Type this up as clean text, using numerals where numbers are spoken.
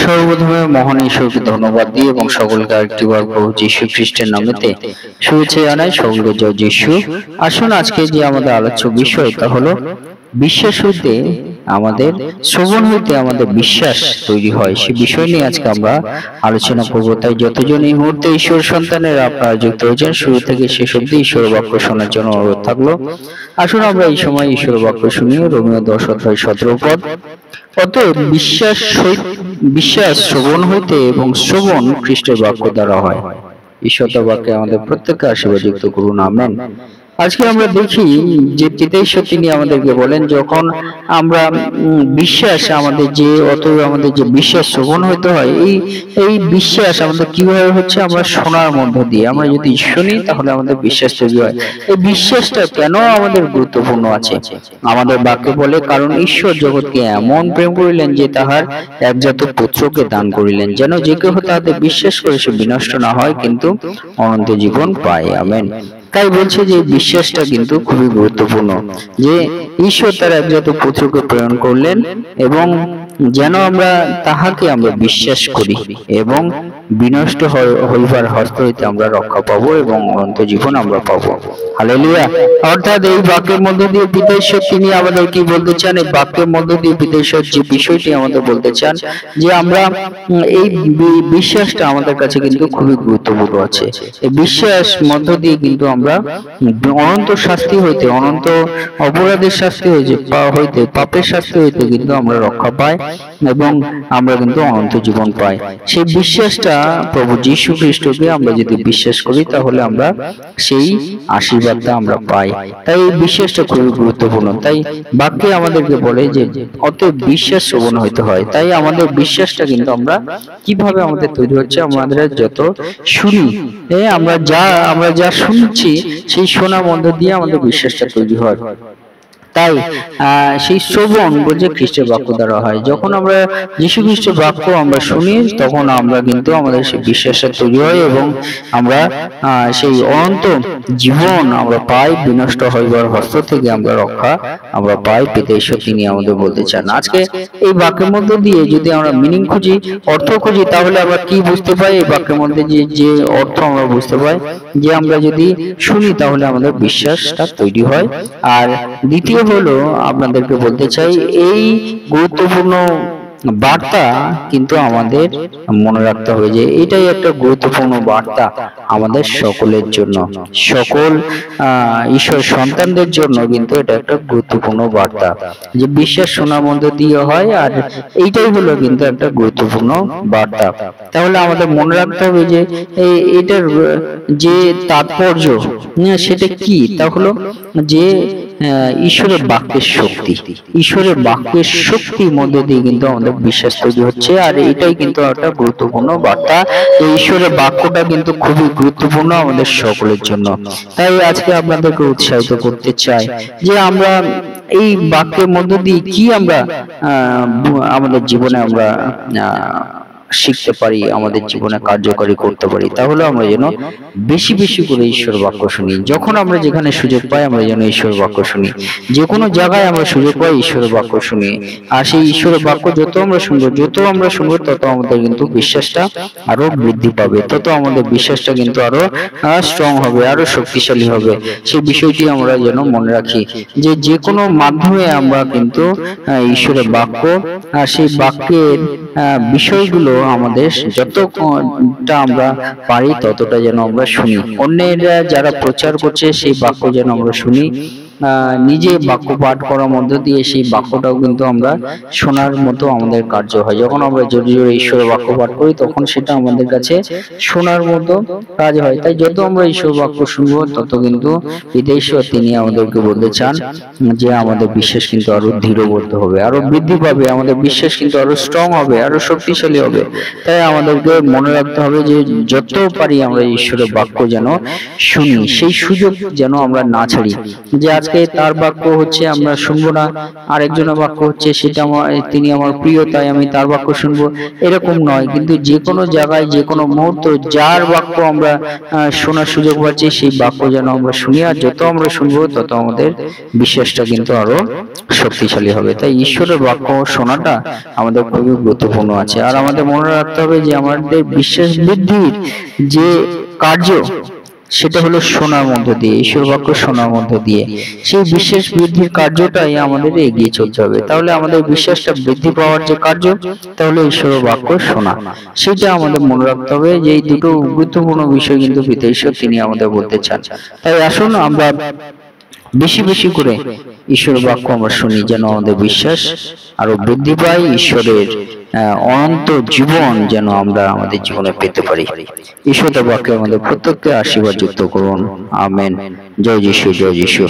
সর্বপ্রথমে মহান ঈশ্বরকে ধন্যবাদ দিই এবং সকলকে আরেকটিবার প্রভু যীশু খ্রিস্টের নামেতে শুভেচ্ছা জানাই। সকলকে জয় যীশু। আসুন আজকে যে আমাদের আলোচ্য বিষয় তা হলো বিশ্বাস হইতে আমাদের শ্রবণ হইতে আমাদের বিশ্বাস তৈরি হয়, সে বিষয় নিয়ে আজকে আমরা আলোচনা করব। তাই যতজন এই মুহূর্তে ঈশ্বর সন্তানের আপনারা যুক্ত হয়েছেন, শুরু থেকে শেষ অবধি ঈশ্বর বাক্য শোনার জন্য অনুরোধ থাকলো। আসুন আমরা এই সময় ঈশ্বর বাক্য শুনি। রোমীয় 10:17 অতএব বিশ্বাস শ্রবণ হইতে এবং শ্রবণ খ্রিস্টের বাক্য দ্বারা হয়। ঈশ্বর বাক্যে আমাদের প্রত্যেককে আশীর্বাদ যুক্ত করুন, আমেন। আজকে আমরা দেখি যে পিতাঈশ্বর তিনি আমাদেরকে বলেন, যখন আমরা বিশ্বাস আমাদের যে বিশ্বাস শ্রবণ হইতে হয়, এই বিশ্বাস আমাদের কিভাবে হচ্ছে? আমরা শোনার মধ্য দিয়ে। আমরা যদি শুনি তাহলে আমাদের বিশ্বাস তৈরি হয়। এই বিশ্বাসটা কেন আমাদের গুরুত্বপূর্ণ আছে? আমাদের বাক্য বলে, কারণ ঈশ্বর জগৎকে এমন প্রেম করিলেন যে তাহার একজাত পুত্রকে দান করিলেন, যেন যে কেহ তাহাতে বিশ্বাস করে সে বিনষ্ট না হয়, কিন্তু অনন্ত জীবন পায়। আমেন। তাই বলছে যে বিশ্বাসটা কিন্তু খুবই গুরুত্বপূর্ণ, যে ঈশ্বর তার একজাত পুত্রকে প্রেরণ করলেন এবং যেন আমরা তাহাকে আমরা বিশ্বাস করি এবং বিনষ্ট হইবার হস্ত হইতে আমরা রক্ষা পাবো এবং অনন্ত জীবন আমরা পাবো। হালেলুয়া। অর্থাৎ এই বাক্যের মধ্য দিয়ে পিতাঈশ্বর তিনি আমাদের কি বলতে চান? এই বাক্যের মধ্য দিয়ে পিতাঈশ্বর যে বিষয়টি আমাদের বলতে চান, যে আমরা এই বিশ্বাসটা আমাদের কাছে কিন্তু খুবই গুরুত্বপূর্ণ আছে। এই বিশ্বাস মধ্য দিয়ে কিন্তু আমরা অনন্ত শাস্তি হইতে, অনন্ত অপরাধের শাস্তি হইতে, পাপের শাস্তি হইতে কিন্তু আমরা রক্ষা পাই এবং আমরা কিন্তু অনন্ত জীবন পাই। সেই বিশ্বাসটা প্রভু যীশু খ্রিস্টকে আমরা যদি বিশ্বাস করি তাহলে আমরা সেই আশীর্বাদটা আমরা পাই। তাই এই বিশ্বাসটা খুবই গুরুত্বপূর্ণ। তাই বাক্যে আমাদেরকে বলে যে অতএব বিশ্বাস শ্রবণ হইতে হয়। তাই আমাদের বিশ্বাসটা কিন্তু আমরা কিভাবে আমাদের তৈরি হচ্ছে? আমাদের যত শুনি, আমরা যা শুনছি সেই শোনার মধ্য দিয়ে আমাদের বিশ্বাসটা তৈরি হয়। তাই সেই শ্রবণ বলছে খ্রিস্টের বাক্য দ্বারা হয়। যখন আমরা যীশু খ্রিস্টের বাক্য আমরা শুনি, তখন আমরা কিন্তু আমাদের সেই বিশ্বাসটা তৈরি হয় এবং আমরা সেই অনন্ত জীবন আমরা পাই, বিনষ্ট হইবার হস্ত থেকে আমরা রক্ষা আমরা পাই। পিতাঈশ্বর তিনি আমাদের বলতে চান। আজকে এই বাক্যের মধ্যে দিয়ে যদি আমরা মিনিং খুঁজি, অর্থ খুঁজি, তাহলে আমরা কি বুঝতে পাই? এই বাক্যের মধ্যে যে অর্থ আমরা বুঝতে পাই, যে আমরা যদি শুনি তাহলে আমাদের বিশ্বাসটা তৈরি হয়। আর দ্বিতীয় হলো আপনাদেরকে বলতে চাই, এই গুরুত্বপূর্ণ বার্তা কিন্তু আমাদের মনে রাখতে হবে যে এটাই একটা গুরুত্বপূর্ণ বার্তা আমাদের সকলের জন্য, সকল ঈশ্বর সন্তানদের জন্য কিন্তু এটা একটা গুরুত্বপূর্ণ বার্তা, যে বিশ্বাস শোনার মধ্যে দিয়ে হয়। আর এইটাই হলো কিন্তু একটা গুরুত্বপূর্ণ বার্তা। তাহলে আমাদের মনে রাখতে হবে যে এটার যে তাৎপর্য সেটা কি? তা হলো যে ঈশ্বরের বাক্যের শক্তি, ঈশ্বরের বাক্যের শক্তির মধ্যে দিয়ে কিন্তু আমাদের বিশ্বাস তৈরি হচ্ছে। আর এটাই কিন্তু একটা গুরুত্বপূর্ণ বার্তা। এই ঈশ্বরের বাক্যটা কিন্তু খুবই গুরুত্বপূর্ণ আমাদের সকলের জন্য। তাই আজকে আপনাদেরকে উৎসাহিত করতে চাই যে আমরা এই বাক্যের মধ্য দিয়ে কি আমরা আমাদের জীবনে আমরা শিখতে পারি, আমাদের জীবনে কার্যকরী করতে পারি। তাহলে আমরা যেন বেশি বেশি করে ঈশ্বর বাক্য শুনি। যখন আমরা যেখানে সুযোগ পাই আমরা যেন ঈশ্বর বাক্য শুনি। যে কোনো জায়গায় আমরা সুযোগ পাই ঈশ্বরের বাক্য শুনি। আর সেই ঈশ্বরের বাক্য যত আমরা শুনবো তত আমাদের কিন্তু বিশ্বাসটা আরো বৃদ্ধি পাবে, তত আমাদের বিশ্বাসটা কিন্তু আরো স্ট্রং হবে, আরো শক্তিশালী হবে। সেই বিষয়টি আমরা যেন মনে রাখি যে কোনো মাধ্যমে আমরা কিন্তু ঈশ্বরের বাক্য আর সেই বাক্যের বিষয়গুলো আমাদের যতটা আমরা পারি ততটা যেন আমরা শুনি। অন্যেরা যারা প্রচার করছে সেই বাক্য যেন আমরা শুনি। নিজে বাক্য পাঠ করার মধ্য দিয়ে সেই বাক্যটাও কিন্তু আমরা শোনার মতো আমাদের কার্য হয়। যখন আমরা জোরে জোরে ঈশ্বরের বাক্য পাঠ করি তখন সেটা আমাদের কাছে শোনার মতো কাজ হয়। তাই যত আমরা ঈশ্বর বাক্য শুনবো তত কিন্তু পিতাঈশ্বর তিনি আমাদেরকে বলতে চান যে আমাদের বিশ্বাস কিন্তু আরো দৃঢ়বদ্ধ হবে, আরো বৃদ্ধি পাবে, আমাদের বিশ্বাস কিন্তু আরো স্ট্রং হবে, আরো শক্তিশালী হবে। তাই আমাদেরকে মনে রাখতে হবে যে যত পারি আমরা ঈশ্বরের বাক্য যেন শুনি, সেই সুযোগ যেন আমরা না ছাড়ি। যে আজকে আজকে তার বাক্য হচ্ছে আমরা শুনবো না, আরেকজনের বাক্য হচ্ছে সেটা তিনি আমার প্রিয় তাই আমি তার বাক্য শুনবো, এরকম নয়। কিন্তু যে কোনো জায়গায় যে কোনো মুহূর্ত যার বাক্য আমরা শোনার সুযোগ পাচ্ছি সেই বাক্য যেন আমরা শুনি, আর যত আমরা শুনবো তত আমাদের বিশ্বাসটা কিন্তু আরো শক্তিশালী হবে। তাই ঈশ্বরের বাক্য শোনাটা আমাদের খুবই গুরুত্বপূর্ণ আছে। আর আমাদের মনে রাখতে হবে যে আমাদের বিশ্বাস বৃদ্ধির যে কার্য সেটা হলো শোনার মধ্য দিয়ে, ঈশ্বর বাক্য শোনার মধ্য দিয়ে। সেই বিশ্বাস বৃদ্ধির কার্যটাই আমাদের এগিয়ে চলতে হবে। তাহলে আমাদের বিশ্বাসটা বৃদ্ধি পাওয়ার যে কার্য, তাহলে ঈশ্বর বাক্য শোনা, সেটা আমাদের মনে রাখতে হবে যে এই দুটো গুরুত্বপূর্ণ বিষয় কিন্তু পিতা ঈশ্বর তিনি আমাদের বলতে চান। তাই আসুন আমরা বেশি বেশি করে ঈশ্বরের বাক্য আমরা শুনি, যেন আমাদের বিশ্বাস আরো বৃদ্ধি পায়, ঈশ্বরের অনন্ত জীবন যেন আমরা আমাদের জীবনে পেতে পারি। ঈশ্বরের বাক্যে আমাদের প্রত্যেককে আশীর্বাদ যুক্ত করুন। আমেন। জয় যিশু, জয় যিশু।